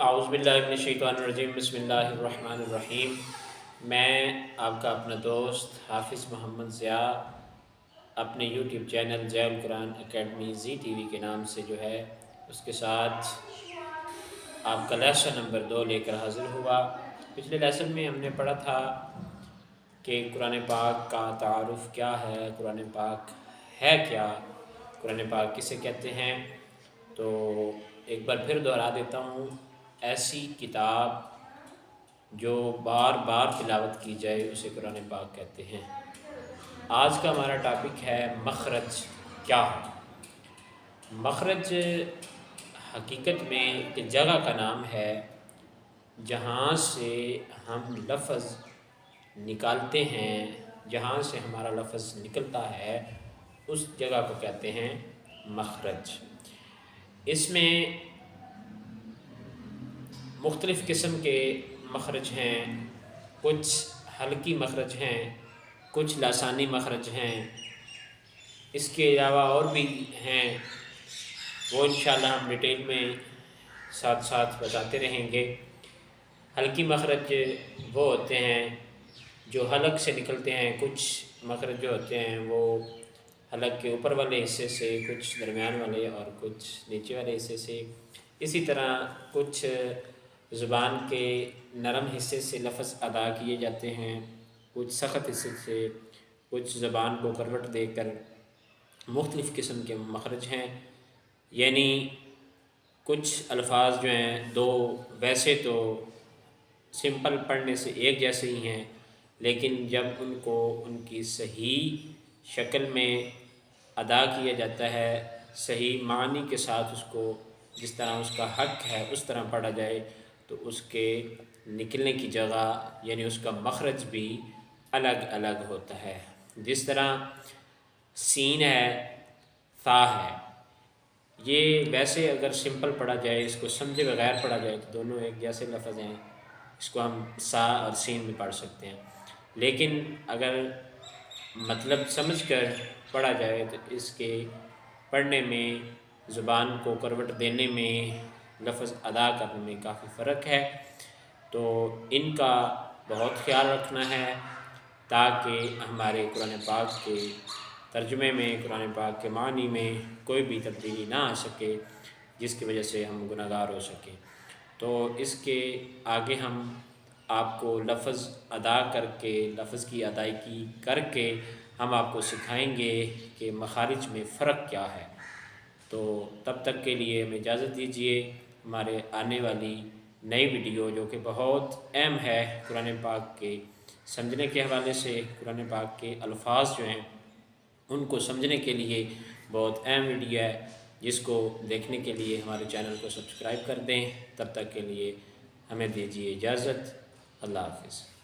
अऊज़ुबिल्लाहिमिनश्शैतानिर्रजीम बिस्मिल्लाहिर्रहमानिर्रहीम। मैं आपका अपना दोस्त हाफिज़ मोहम्मद ज़िया अपने YouTube channel Ziaul Quran academy ji के नाम से जो है उसके साथ आपका लेसन नंबर 2 लेकर हाज़िर हुआ। पिछले लेसन में हमने पढ़ा था कि कुरान पाक का तारुफ़ क्या है, कुरान पाक है क्या, कुरान पाक किसे कहते हैं। तो एक बार फिर दोहरा देता हूँ, ऐसी किताब जो बार बार तिलावत की जाए उसे कुरान पाक कहते हैं। आज का हमारा टॉपिक है मखरज क्या है। मखरज हकीकत में एक जगह का नाम है जहाँ से हम लफ्ज़ निकालते हैं, जहाँ से हमारा लफ्ज़ निकलता है उस जगह को कहते हैं मखरज। इसमें मुख्तलिफ़ किस्म के मखरज हैं, कुछ हल्की मखरज हैं, कुछ लासानी मखरज हैं। इसके अलावा और भी हैं, वो इंशाअल्लाह हम डिटेल में साथ साथ बताते रहेंगे। हल्की मखरज वो होते हैं जो हलक से निकलते हैं, कुछ मखरज जो होते हैं वो हलक के ऊपर वाले हिस्से से, कुछ दरमियान वाले और कुछ नीचे वाले हिस्से से। इसी तरह कुछ ज़ुबान के नरम हिस्से से लफ्ज़ अदा किए जाते हैं, कुछ सख्त हिस्से से, कुछ ज़बान को करवट देकर मुख्तलिफ़ किस्म के मखरज हैं। यानी कुछ अल्फाज जो हैं दो वैसे तो सिंपल पढ़ने से एक जैसे ही हैं, लेकिन जब उनको उनकी सही शक्ल में अदा किया जाता है, सही मानी के साथ उसको जिस तरह उसका हक़ है उस तरह पढ़ा जाए तो उसके निकलने की जगह यानी उसका मखरज भी अलग अलग होता है। जिस तरह सीन है, सा है, ये वैसे अगर सिंपल पढ़ा जाए, इसको समझे बगैर पढ़ा जाए तो दोनों एक जैसे लफ्ज़ हैं, इसको हम सा और सीन में पढ़ सकते हैं। लेकिन अगर मतलब समझ कर पढ़ा जाए तो इसके पढ़ने में, ज़ुबान को करवट देने में, लफ्ज़ अदा करने में काफ़ी फ़र्क है। तो इनका बहुत ख्याल रखना है ताकि हमारे कुरान पाक के तर्जुमे में, कुरान पाक के मानी में कोई भी तब्दीली ना आ सके जिसकी वजह से हम गुनहगार हो सकें। तो इसके आगे हम आपको लफ्ज़ अदा करके, लफ्ज़ की अदायगी करके हम आपको सिखाएंगे कि मखारिज में फ़र्क क्या है। तो तब तक के लिए हमें इजाज़त दीजिए। हमारे आने वाली नई वीडियो जो कि बहुत अहम है कुरान पाक के समझने के हवाले से, कुरान पाक के अल्फाज जो हैं उनको समझने के लिए बहुत अहम वीडियो है, जिसको देखने के लिए हमारे चैनल को सब्सक्राइब कर दें। तब तक के लिए हमें दीजिए इजाज़त। अल्लाह हाफ़िज़।